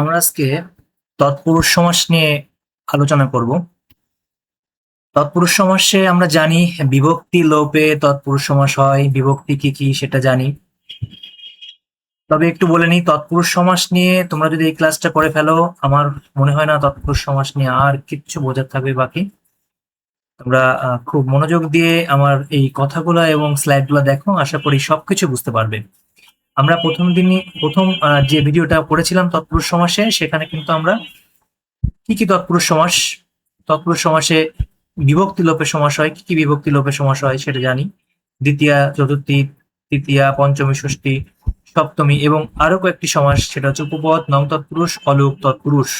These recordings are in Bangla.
আমরা আজকে তৎপুরুষ সমাস নিয়ে আলোচনা করব। তৎপুরুষ সমাসে আমরা জানি বিভক্তি লোপে তৎপুরুষ সমাস হয়। বিভক্তি কি কি সেটা জানি, তবে একটু বলে নিই তৎপুরুষ সমাস নিয়ে তোমরা যদি এই ক্লাসটা করে ফেলো, আমার মনে হয় না তৎপুরুষ সমাস নিয়ে আর কিচ্ছু বোঝার থাকবে বাকি। তোমরা খুব মনোযোগ দিয়ে আমার এই কথাগুলো এবং স্লাইডগুলো দেখো, আশা করি সবকিছু বুঝতে পারবে। আমরা প্রথম যে ভিডিওটা করেছিলাম তৎপুরুষ সমাসে, সেখানে কিন্তু আমরা কি কি তৎপুরুষ সমাসে বিভক্তি লোপে সমাস হয়, কি কি বিভক্তি লোপে সমাস হয় সেটা জানি। দ্বিতীয়া, চতুর্থী, তৃতীয়া, পঞ্চমী, ষষ্ঠী, সপ্তমী এবং আরো কয়েকটি সমাস, সেটা হচ্ছে উপপদ, নং তৎপুরুষ, অলুক তৎপুরুষ।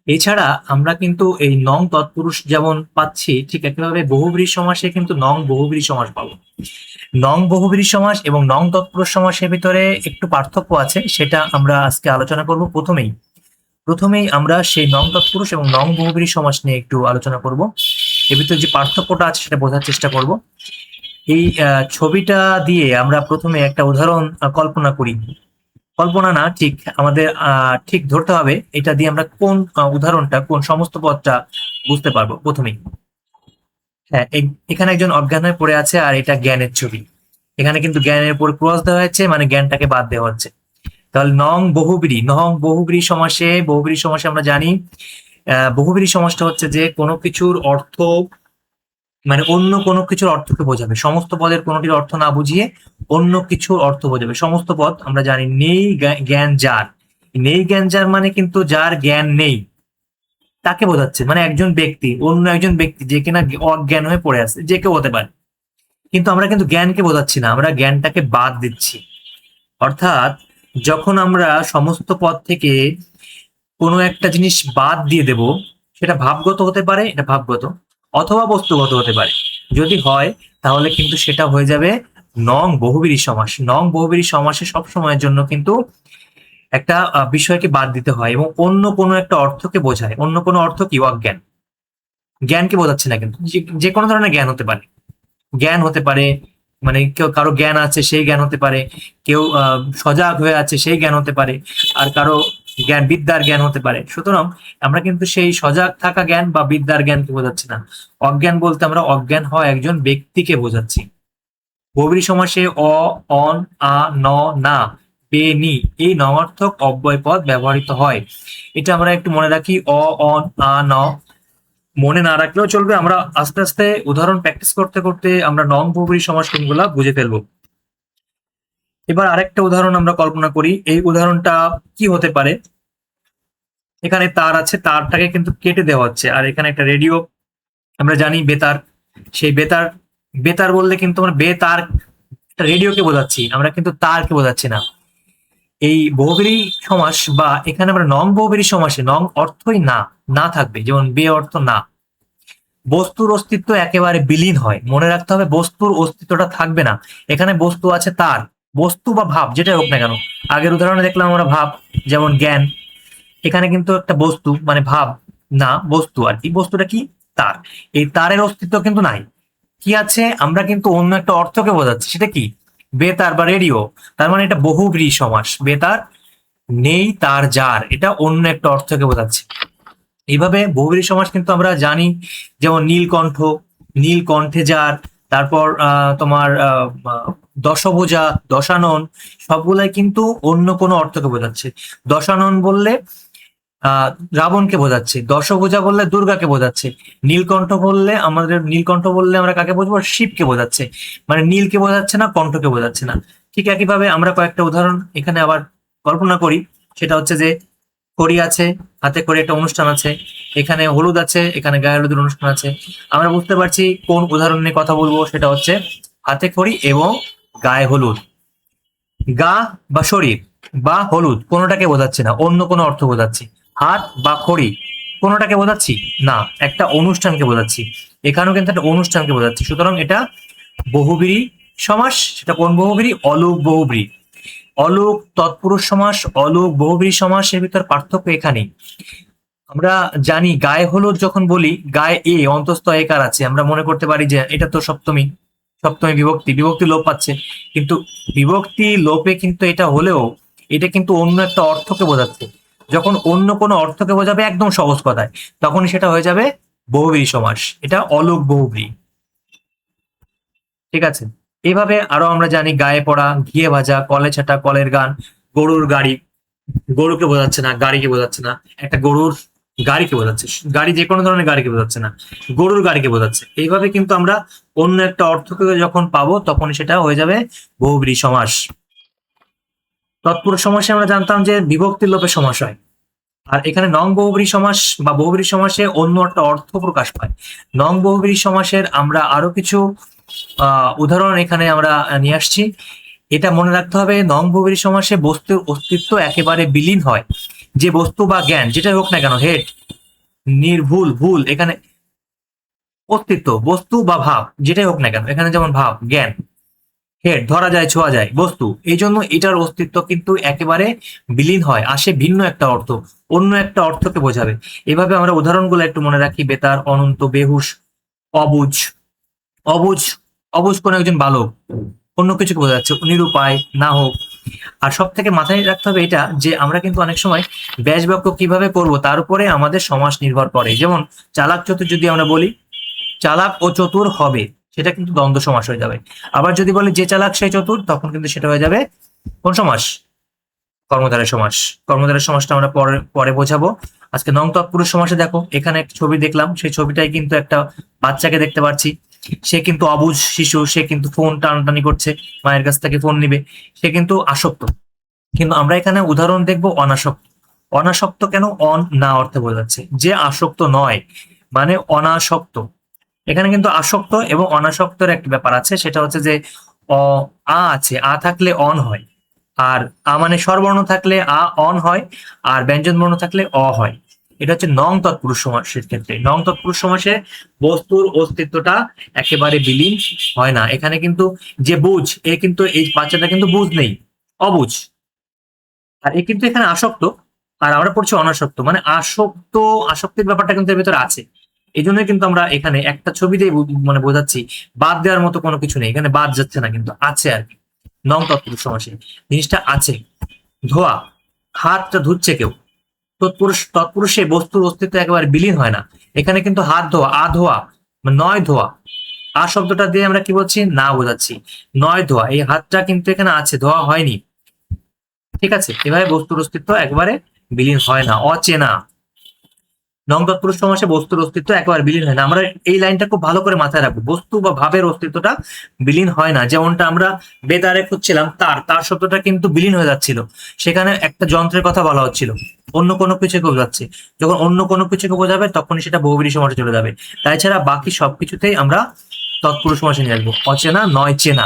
এছাড়া আমরা কিন্তু এই নং তৎপুরুষ যেমন পাচ্ছি, ঠিক একইভাবে বহুব্রী সমাসে কিন্তু নং বহুব্রী সমাস পাবো। নং বহুব্রী সমাস এবং নং তৎপুরুষ সমাসের ভিতরে একটু পার্থক্য আছে, সেটা আমরা আজকে আলোচনা করব। প্রথমেই আমরা সেই নং তৎপুরুষ এবং নং বহুব্রী সমাস নিয়ে একটু আলোচনা করব। এর ভিতরে যে পার্থক্যটা আছে সেটা বোঝার চেষ্টা করব। এই ছবিটা দিয়ে আমরা প্রথমে একটা উদাহরণ কল্পনা করি। কল্পনা না, ঠিক আমাদের ঠিক ধরতে হবে এটা দিয়ে আমরা কোন উদাহরণটা, কোন সমস্ত পদটা বুঝতে পারবো। প্রথমেই হ্যাঁ, এখানে একজন অজ্ঞান হয়ে পড়ে আছে আর এটা জ্ঞানের ছবি। এখানে কিন্তু জ্ঞানের উপর ক্রস দেওয়া হয়েছে, মানে জ্ঞানটাকে বাদ দেওয়া হচ্ছে। তাহলে নং বহুব্রী সমাসে আমরা জানি বহুব্রী সমাসটা হচ্ছে যে কোনো কিছুর অর্থ, মানে অন্য কোনো কিছুর অর্থকে বোঝাবে। সমস্ত পদের কোনোটির অর্থ না বুঝিয়ে অন্য কিছুর অর্থ বোঝাবে। সমস্ত পদ আমরা জানি নেই জ্ঞান যার, নেই জ্ঞান যার মানে কিন্তু যার জ্ঞান নেই তাকে বোঝাচ্ছে, মানে একজন ব্যক্তি, অন্য একজন ব্যক্তি যে কিনা অজ্ঞান হয়ে পড়ে আছে, যে কেউ হতে পারে। কিন্তু আমরা কিন্তু জ্ঞানকে বোঝাচ্ছি না, আমরা জ্ঞানটাকে বাদ দিচ্ছি। অর্থাৎ যখন আমরা সমস্ত পদ থেকে কোনো একটা জিনিস বাদ দিয়ে দেব, সেটা ভাবগত হতে পারে, এটা ভাবগত অথবা বস্তুগত হতে পারে। যদি হয় তাহলে কিন্তু সেটা হয়ে যাবে নং বহুব্রী সমাস। নং বহুব্রী সমাসে সব সময়ের জন্য কিন্তু একটা বিষয়কে বাদ দিতে হয় এবং অন্য কোনো একটা অর্থকে বোঝায়। অন্য কোনো অর্থ কি? অজ্ঞান। জ্ঞানকে বোঝাচ্ছে না, কিন্তু যে কোনো ধরনের জ্ঞান হতে পারে। জ্ঞান হতে পারে, মানে কেউ কারো জ্ঞান আছে সেই জ্ঞান হতে পারে, কেউ সজাগ হয়ে আছে সেই জ্ঞান হতে পারে, আর কারো বিদ্যার জ্ঞান হতে পারে। সুতরাং আমরা কিন্তু সেই সজাগ থাকা জ্ঞান বা বিদ্যার জ্ঞানকে বোঝাচ্ছি না। অজ্ঞান বলতে আমরা অজ্ঞান হওয়া একজন ব্যক্তিকে বোঝাচ্ছি। বহুব্রী সমাসে অ, অন, আ, ন, না, বে, নি এই নঙার্থক অব্যয় পদ ব্যবহৃত হয়। এটা আমরা একটু মনে রাখি। অ, অন, আ, ন মনে না রাখলেও চলবে, আমরা আস্তে আস্তে উদাহরণ প্র্যাকটিস করতে করতে আমরা নং বহুব্রী সমাস কোনগুলা বুঝে ফেলবো। এবার আরেকটা উদাহরণ আমরা কল্পনা করি। এই উদাহরণটা কি হতে পারে? এখানে তার আছে, তারটাকে কিন্তু কেটে দেওয়া হচ্ছে, আর এখানে একটা রেডিও, আমরা জানি বেতার। সেই বেতার, বেতার বললে কিন্তু আমরা বেতার রেডিওকে বোঝাচ্ছি, আমরা কিন্তু তারকে বোঝাচ্ছি না। এই বহুব্রী সমাস বা এখানে আমরা নং বহুব্রী সমাসে নং অর্থই না, না থাকবে, যেমন বে অর্থ না। বস্তুর অস্তিত্ব একেবারে বিলীন হয়, মনে রাখতে হবে বস্তুর অস্তিত্বটা থাকবে না। এখানে বস্তু আছে, তার বস্তু বা ভাব যেটা হোক না কেন। আগের উদাহরণে দেখলাম আমরা ভাব, যেমন জ্ঞান। এখানে কিন্তু একটা বস্তু মানে ভাব না, বস্তু আর কি। বস্তুটা কি? তার। এই তারের অস্তিত্ব কিন্তু নাই। কি আছে? আমরা কিন্তু অন্য একটা অর্থকে বোঝাচ্ছি, সেটা কি? বেতার বা রেডিও। তার মানে এটা বহুব্রী সমাস। বেতার নেই, তার যার, এটা অন্য একটা অর্থকে বোঝাচ্ছে। এইভাবে বহুব্রী সমাস কিন্তু আমরা জানি, যেমন নীলকণ্ঠ, নীলকণ্ঠে যার। তারপর তোমার দশভুজা, দশানন, সবগুলাই কিন্তু অন্য কোনো অর্থকে বোঝাচ্ছে। দশানন বললে রাবণকে বোঝাচ্ছে, দশভুজা বললে দুর্গাকে বোঝাচ্ছে, নীলকণ্ঠ বললে আমরা কাকে বোঝাবো? শিবকে বোঝাচ্ছে। মানে নীলকে বোঝাচ্ছে না, কণ্ঠকে বোঝাচ্ছে না। ঠিক একইভাবে আমরা কয়েকটা উদাহরণ এখানে আবার কল্পনা করি। সেটা হচ্ছে যে খড়ি আছে, হাতে করে একটা অনুষ্ঠান আছে, এখানে হলুদ আছে, এখানে গায়ে হলুদের অনুষ্ঠান আছে। আমরা বুঝতে পারছি কোন উদাহরণ নিয়ে কথা বলবো, সেটা হচ্ছে হাতে খড়ি এবং গায়ে হলুদ। গা বা শরীর বা হলুদ কোনোটাকে বোঝাচ্ছে না, অন্য কোনো অর্থ বোঝাচ্ছি। হাত বা খড়ি কোনোটাকে বোঝাচ্ছি না, একটা অনুষ্ঠানকে বোঝাচ্ছি। এখানেও কিন্তু একটা অনুষ্ঠানকে বোঝাচ্ছি। সুতরাং এটা বহুব্রী সমাস। সেটা কোন বহুব্রী? অলুক বহুব্রী। অলুক তৎপুরুষ সমাস, অলুক বহুব্রী সমাসের ভিতর পার্থক্য এখানেই। আমরা জানি গায়ে হলুদ যখন বলি, গায়ে এ অন্তস্থ একার আছে, আমরা মনে করতে পারি যে এটা তো সপ্তমী, বিভক্তি লোপ পাচ্ছে। কিন্তু বিভক্তি লোপে কিন্তু এটা হলেও এটা কিন্তু অন্য একটা অর্থকে বোঝাচ্ছে। যখন অন্য কোনো অর্থকে বোঝাবে একদম সহজ কথায়, তখনই সেটা হয়ে যাবে বহুব্রীহি সমাস। এটা অলোক বহুব্রীহি। ঠিক আছে, এইভাবে আরো আমরা জানি গায়ে পড়া, ঘিয়ে ভাজা, কলে ছাটা, কলের গান, গরুর গাড়ি। গরুকে বোঝাচ্ছে না, গাড়িকে বোঝাচ্ছে না। একটা গরুর গাড়িকে বোঝাচ্ছে, গাড়ি যে কোনো ধরনের গাড়িকে বোঝাচ্ছে না, গরুর গাড়িকে বোঝাচ্ছে। এইভাবে কিন্তু আমরা অন্য একটা অর্থকে যখন পাবো তখনই সেটা হয়ে যাবে বহুব্রীহি সমাস। তৎপুরুষ সমাসে আমরা জানতাম যে বিভক্তির লোপে সমাস হয়। আর এখানে নং বহুব্রীহি সমাস বা বহুব্রীহি সমাসে অন্য একটা অর্থ প্রকাশ পায়। নং বহুব্রীহি সমাসের আমরা আরো কিছু উদাহরণ এখানে আমরা নিয়ে আসছি। এটা মনে রাখতে হবে, নং বহুব্রীহি সমাসে বস্তুর অস্তিত্ব একেবারে বিলীন হয়। যে বস্তু বা জ্ঞান যেটাই হোক না কেন, হেড, নির্ভুল, ভুল, এখানে অস্তিত্ব, বস্তু বা ভাব যেটাই হোক না কেন, এখানে যেমন ভাব, জ্ঞান, হেড, ধরা যায়, ছোঁয়া যায়, বস্তু, এই জন্য এটার অস্তিত্ব কিন্তু একেবারে বিলীন হয়, আসে ভিন্ন একটা অর্থ, অন্য একটা অর্থকে বোঝাবে। এভাবে আমরা উদাহরণগুলো একটু মনে রাখি। বেতার, অনন্ত, বেহুশ, অবুঝ। অবুঝ, অবুঝ কোন একজন বালক, অন্য কিছুকে বোঝাচ্ছে, নিরুপায়, না হোক। আর সব থেকে মাথায় রাখতে হবে এটা যে আমরা কিন্তু অনেক সময় ব্যাস বাক্য কিভাবে করবো তার উপরে আমাদের সমাস নির্ভর করে। যেমন চালাক চতুর যদি আমরা বলি, চালাক ও চতুর হবে, সেটা কিন্তু দ্বন্দ্ব সমাস হয়ে যাবে। আবার যদি বলি যে চালাক সে চতুর, তখন কিন্তু সেটা হয়ে যাবে কোন সমাস? কর্মধারয় সমাস। কর্মধারয় সমাসটা আমরা পরে পরে বোঝাবো। আজকে নং তৎপুরুষ সমাসে দেখো, এখানে একটা ছবি দেখলাম, সেই ছবিটাই কিন্তু একটা বাচ্চাকে দেখতে পাচ্ছি। সে কিন্তু অবুঝ শিশু, সে কিন্তু ফোন টানাটানি করছে, মায়ের কাছ থেকে ফোন নিবে, সে কিন্তু আসক্ত। কিন্তু আমরা এখানে উদাহরণ দেখবো অনাসক্ত। অনাসক্ত কেন? অন না অর্থে বোঝাচ্ছে, যে আসক্ত নয়, মানে অনাসক্ত। এখানে কিন্তু আসক্ত এবং অনাসক্তের একটা ব্যাপার আছে, সেটা হচ্ছে যে অ, আ আছে, আ থাকলে অন হয়, আর আ মানে স্বরবর্ণ থাকলে আ অন হয়, আর ব্যঞ্জন বর্ণ থাকলে অ হয়। এটা হচ্ছে নং তৎপুরুষ সমাসের ক্ষেত্রে। নং তৎপুরুষ সমাসে বস্তুর অস্তিত্বটা একেবারে বিলীন হয় না। এখানে কিন্তু যে বুঝ, এ কিন্তু এই বাচ্চাটা কিন্তু বুঝ নেই, অবুঝ। আর এ কিন্তু এখানে আসক্ত, আর আমরা পড়ছি অনাসক্ত, মানে আসক্ত, আসক্তির ব্যাপারটা কিন্তু এর ভেতরে আছে। এই জন্যই কিন্তু আমরা এখানে একটা ছবিতেই মানে বোঝাচ্ছি, বাদ দেওয়ার মতো কোনো কিছু নেই, এখানে বাদ যাচ্ছে না, কিন্তু আছে আর কি। নং তৎপুরুষ সমাসে জিনিসটা আছে। ধোয়া, হাতটা ধুচ্ছে কেউ, তৎপুরুষ, তৎপুরুষে বস্তুর অস্তিত্ব একেবারে বিলীন হয় না। এখানে কিন্তু হাত ধোয়া, আ ধোয়া, মানে নয় ধোয়া। আ শব্দটা দিয়ে আমরা কি বলছি? না বোঝাচ্ছি। নয় ধোয়া, এই হাতটা কিন্তু এখানে আছে, ধোয়া হয়নি। ঠিক আছে, এভাবে বস্তুর অস্তিত্ব একবারে বিলীন হয় না, অচেনা। নং তৎপুরুষ সমাসে বস্তুর অস্তিত্ব একেবারে বিলীন হয় না। আমরা এই লাইনটা খুব ভালো করে মাথায় রাখবো, বস্তু বা ভাবের অস্তিত্বটা বিলীন হয় না। যেমনটা আমরা বেতারে খুঁজছিলাম, তার, তার শব্দটা কিন্তু বিলীন হয়ে যাচ্ছিল, সেখানে একটা যন্ত্রের কথা বলা হচ্ছিল, অন্য কোনো কিছুকে বোঝাচ্ছে। যখন অন্য কোনো কিছুকে বোঝাবে তখনই সেটা বহুব্রীহি সমাসে চলে যাবে। তাই ছাড়া বাকি সবকিছুতেই আমরা তৎপুরুষ সমাসে নিয়ে আসবো, অচেনা নয় চেনা।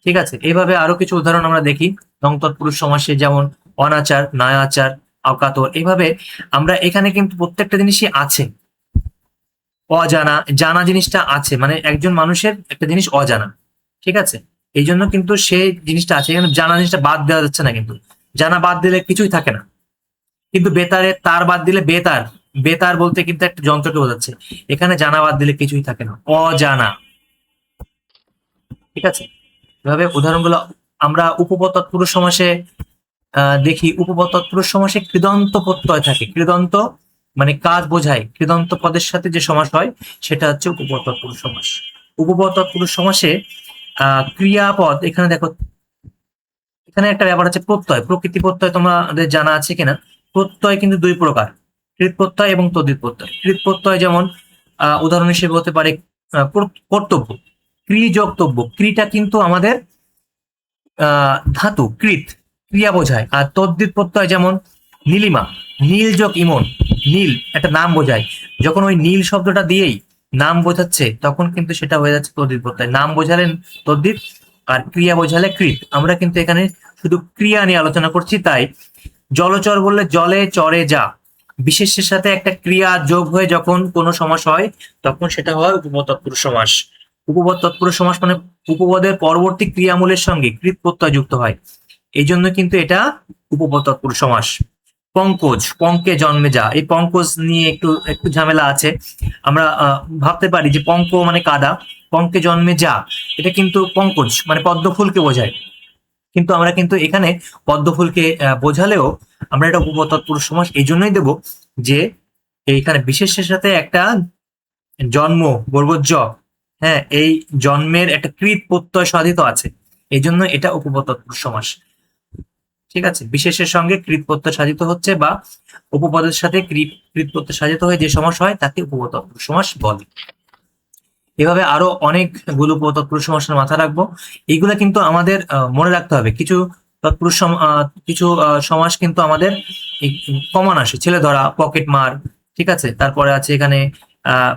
ঠিক আছে, এইভাবে আরো কিছু উদাহরণ আমরা দেখি নং তৎপুরুষ সমাসে, যেমন অনাচার, নায়াচার, অকাতর। এইভাবে আমরা এখানে কিন্তু প্রত্যেকটা জিনিসই আছে। অজানা, জানা জিনিসটা আছে, মানে একজন মানুষের একটা জিনিস অজানা। ঠিক আছে, এই জন্য কিন্তু সেই জিনিসটা আছে, এখানে জানা জিনিসটা বাদ দেওয়া যাচ্ছে না, কিন্তু জানা বাদ দিলে কিছুই থাকে না। কিন্তু বেতারে তার বাদ দিলে বেতার, বেতার বলতে কিন্তু একটা যন্ত্রকে বোঝাচ্ছে, এখানে জানা বাদ দিলে কিছুই থাকে না, অজানা। ঠিক আছে, এভাবে উদাহরণগুলো আমরা উপপদ তৎপুরুষ সমাসে দেখি। উপপদ তৎপুরুষ সমাসে কৃদন্ত প্রত্যয় থাকে। কৃদন্ত মানে কাজ বোঝায়, কৃদন্ত পদের সাথে যে সমাস হয় সেটা হচ্ছে উপপদ তৎপুরুষ সমাস। উপপদ তৎপুরুষ সমাসে ক্রিয়াপদ, এখানে দেখো, এখানে একটা ব্যাপার আছে প্রত্যয়, প্রকৃতি প্রত্যয় তোমাদের জানা আছে কিনা। প্রত্যয় কিন্তু দুই প্রকার, কৃত প্রত্যয় এবং তদ্ধিত প্রত্যয়। কৃত প্রত্যয় যেমন উদাহরণ হিসেবে হতে পারে কর্তব্য, ক্রি যোগতব্য। ক্রিটা কিন্তু আমাদের ধাতু, কৃত, ক্রিয়া বোঝায়। আর তদ্ধিত প্রত্যয় যেমন নীলিমা, নীল যোগ ইমন, নীল একটা নাম বোঝায়, যখন ওই নীল শব্দটা দিয়েই নাম বোঝাচ্ছে তখন কিন্তু সেটা হয়ে যাচ্ছে তদ্ধিত প্রত্যয়। নাম বোঝালেন তদ্ধিত, আর ক্রিয়া বোঝালে কৃত। আমরা কিন্তু এখানে শুধু ক্রিয়া নিয়ে আলোচনা করছি, তাই জলচর বললে জলে চরে যা, বিশেষের সাথে একটা ক্রিয়া যোগ হয়ে যখন কোনো সমাস হয় তখন সেটা হয় উপপদ তৎপুরুষ সমাস। উপপদ তৎপুরুষ সমাস মানে উপপদের পরবর্তী ক্রিয়ামূলের সঙ্গে কৃত প্রত্যয় যুক্ত হয়, এই জন্য কিন্তু এটা উপপদ তৎপুরুষ সমাস। পঙ্কজ, পঙ্কে জন্মে যা, এই পঙ্কজ নিয়ে একটু একটু ঝামেলা আছে। আমরা ভাবতে পারি যে পঙ্ক মানে কাদা, পঙ্কে জন্মে যা, এটা কিন্তু পঙ্কজ মানে পদ্ম ফুলকে বোঝায়, কিন্তু আমরা কিন্তু এখানে পদ্মফুলকে বোঝালেও আমরা এটা উপপদ তৎপুরুষ সমাস এই জন্যই দেব যে এইখানে বিশেষের সাথে একটা জন্ম বর্গজ, হ্যাঁ, এই জন্মের একটা কৃত প্রত্যয় সাধিত আছে, এই জন্য এটা উপপদ তৎপুরুষ সমাস। ঠিক আছে, বিশেষের সঙ্গে কৃত প্রত্যয় সাধিত হচ্ছে বা উপপদের সাথে কৃত প্রত্যয় সাধিত হয়ে যে সমাস হয় তাকে উপপদ তৎপুরুষ সমাস বলে। এভাবে আরো অনেকগুলো তৎপুরুষ সমাসের মাথা রাখবো। এইগুলা কিন্তু আমাদের মনে রাখতে হবে। কিছু তৎপুরুষ কিছু সমাস কিন্তু আমাদের কমন আসে, ছেলে ধরা, পকেট মার, ঠিক আছে, তারপরে আছে এখানে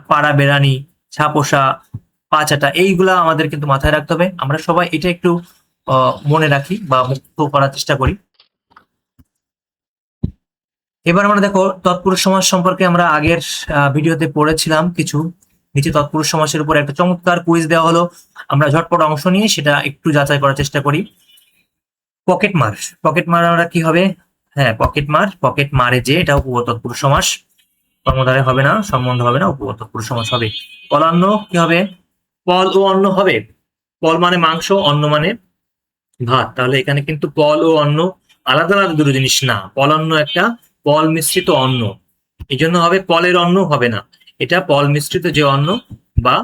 পাড়া বেড়ানি, ছাপোষা, পাচাটা, এইগুলা আমাদের কিন্তু মাথায় রাখতে হবে। আমরা সবাই এটা একটু মনে রাখি বা মুক্ত করার চেষ্টা করি। এবার আমরা দেখো তৎপুরুষ সমাস সম্পর্কে আমরা আগের ভিডিওতে পড়েছিলাম কিছু। নিচে তৎপুরুষ সমাসের উপর একটা চমৎকার কুইজ দেওয়া হলো, আমরা ঝটপট অংশ নিয়ে সেটা একটু যাচাই করার চেষ্টা করি। পকেট মার, পকেট মার আমরা কি হবে? হ্যাঁ, পকেট মার, পকেট মারে যে, এটা উপপদ তৎপুরুষ সমাস, কর্মধারে হবে না, সম্বন্ধ হবে না, উপপদ তৎপুরুষ সমাস হবে। পলান্ন কি হবে? পল ও অন্ন হবে। পল মানে মাংস, অন্ন মানে ভাত, তাহলে এখানে কিন্তু পল ও অন্ন আলাদা আলাদা দুটো জিনিস না, পলান্ন একটা পল মিশ্রিত অন্ন, এই জন্য হবে পলের অন্ন হবে না, এটা পল মিশ্রিত যে অন্ন বা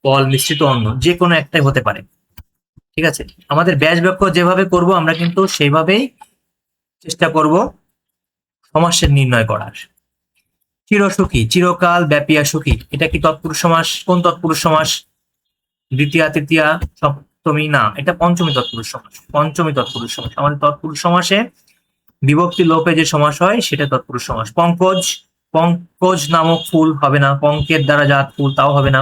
পল মিশ্রিত অন্ন যে কোনো একটাই হতে পারে। ঠিক আছে, আমাদের ব্যাস বাক্য যেভাবে করব আমরা কিন্তু সেইভাবেই চেষ্টা করব সমাসের নির্ণয় করার। চিরসুখী, চিরকাল ব্যাপিয়া সুখী, এটা কি তৎপুরুষ সমাস? কোন তৎপুরুষ সমাস? দ্বিতীয়া, তৃতীয়া, সপ্তমী না, এটা পঞ্চমী তৎপুরুষ সমাস। পঞ্চমী তৎপুরুষ সমাস। আমাদের তৎপুরুষ সমাসে বিভক্তি লোপে যে সমাস হয় সেটা তৎপুরুষ সমাস। পঙ্কজ, পঙ্কজ নামক ফুল হবে না, পঙ্কের দ্বারা জাত ফুল, তাও হবে না।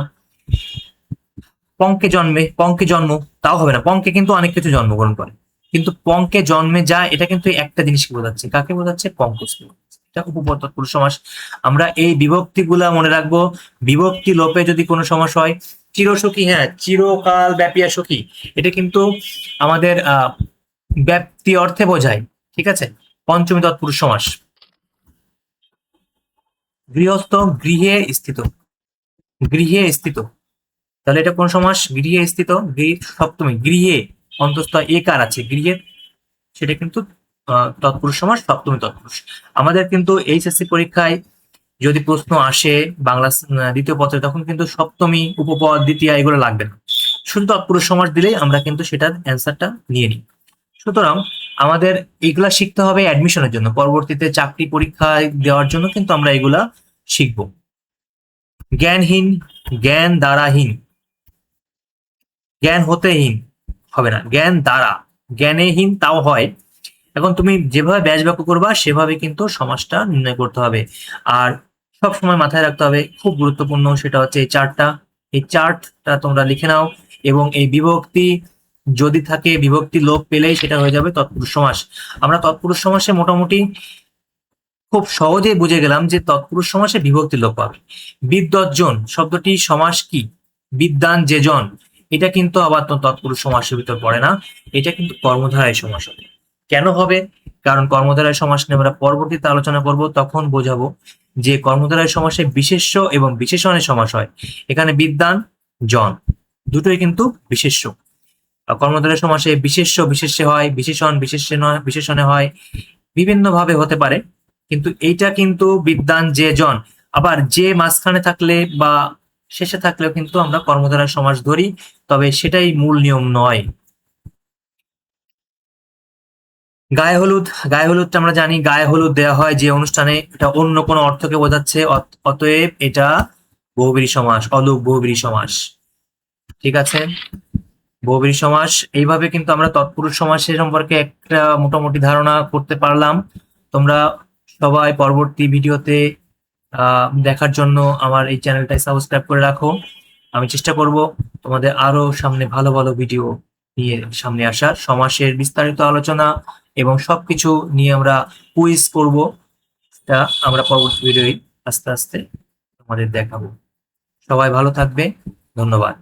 পঙ্কে জন্মে, পঙ্কে জন্ম, তাও হবে না, পঙ্কে কিন্তু অনেক কিছু জন্মগ্রহণ করে, কিন্তু পঙ্কে জন্মে যায় এটা কিন্তু একটা জিনিসকে বোঝাচ্ছে। কাকে বোঝাচ্ছে? পঙ্কজকে। এটা উপপদ তৎপুরুষ সমাস। আমরা এই বিভক্তি গুলা মনে রাখবো। বিভক্তি লোপে যদি কোনো সমাস হয়, চিরসুখী, হ্যাঁ, চিরকাল ব্যাপিয়া সুখী, এটা কিন্তু আমাদের ব্যাপ্তি অর্থে বোঝায়। ঠিক আছে, পঞ্চমী তৎপুরুষ সমাস। গৃহস্থ, গৃহে স্থিত, গৃহে স্থিত, তাহলে এটা কোন সমাস? গৃহে স্থিত, সপ্তমী, গৃহে অন্তস্থ একার আছে, গৃহে, সেটা কিন্তু তৎপুরুষ সমাস, সপ্তমী তৎপুরুষ। আমাদের কিন্তু এইচএসসি পরীক্ষায় যদি প্রশ্ন আসে বাংলা দ্বিতীয় পত্রে, তখন কিন্তু সপ্তমী, উপপদ, দ্বিতীয় এগুলো লাগবে না, শুধু তৎপুরুষ সমাস দিলেই আমরা কিন্তু সেটার অ্যান্সারটা নিয়ে নিই। সুতরাং আমাদের এইগুলা শিখতে হবে অ্যাডমিশনের জন্য, পরবর্তীতে চাকরি পরীক্ষা দেওয়ার জন্য কিন্তু আমরা এগুলা শিখবো। জ্ঞানহীন, জ্ঞান দ্বারাহীন, জ্ঞান হতেহীন হবে না, জ্ঞান দ্বারা, জ্ঞানেহীন তাও হয়। এখন তুমি যেভাবে ব্যাস বাক্য করবা সেভাবে কিন্তু সমাসটা নির্ণয় করতে হবে। আর সব সময় মাথায় রাখতে হবে, খুব গুরুত্বপূর্ণ, সেটা হচ্ছে এই চার্টটা, এই চার্টটা তোমরা লিখে নাও। এবং এই বিভক্তি যদি থাকে, বিভক্তি লোপ পেলেই সেটা হয়ে যাবে তৎপুরুষ সমাস। আমরা তৎপুরুষ সমাসে মোটামুটি খুব সহজেই বুঝে গেলাম যে তৎপুরুষ সমাসে বিভক্তি লোপ পাবে। বিদ্বজ্জন শব্দটি সমাস কি? বিদ্যান যে জন, এটা কিন্তু আবার তো তৎপুরুষ সমাসের ভিতর পড়ে না, এটা কিন্তু কর্মধারায় সমাস হবে। কেন হবে? কারণ কর্মধারায় সমাস নিয়ে আমরা পরবর্তীতে আলোচনা করব, তখন বোঝাবো যে কর্মধারায় সমাসে বিশেষ্য এবং বিশেষণের সমাস হয়। এখানে বিদ্যান, জন দুটোই কিন্তু বিশেষ্য। কর্মধারায় সমাসে বিশেষ্য বিশেষ্যে হয়, বিশেষণ বিশেষ্যে নয়, বিশেষণে হয়, বিভিন্ন ভাবে হতে পারে, কিন্তু এইটা কিন্তু বিদ্যান যে জন। আবার যে মাঝখানে থাকলে বা শেষে থাকলেও কিন্তু আমরা কর্মধারায় সমাস ধরি, তবে সেটাই মূল নিয়ম নয়। গায়ে হলুদ, গায়ে হলুদটা আমরা জানি, গায়ে হলুদ দেওয়া হয় যে অনুষ্ঠানে, এটা অন্য কোনো অর্থকে বোঝাচ্ছে, অতএব এটা বহুব্রীহি সমাস, অলোপ বহুব্রীহি সমাস। ঠিক আছে, বহুব্রীহি সমাস। এইভাবে কিন্তু আমরা তৎপুরুষ সমাসের সম্পর্কে একটা মোটামুটি ধারণা করতে পারলাম। তোমরা সবাই পরবর্তী ভিডিওতে দেখার জন্য আমার এই চ্যানেলটাই সাবস্ক্রাইব করে রাখো। আমি চেষ্টা করব তোমাদের আরো সামনে ভালো ভালো ভিডিও নিয়ে সামনে আসার, সমাসের বিস্তারিত আলোচনা এবং সবকিছু নিয়ে আমরা কুইজ করব, তা আমরা পরবর্তী ভিডিওয় আস্তে আস্তে তোমাদের দেখাবো। সবাই ভালো থাকবে, ধন্যবাদ।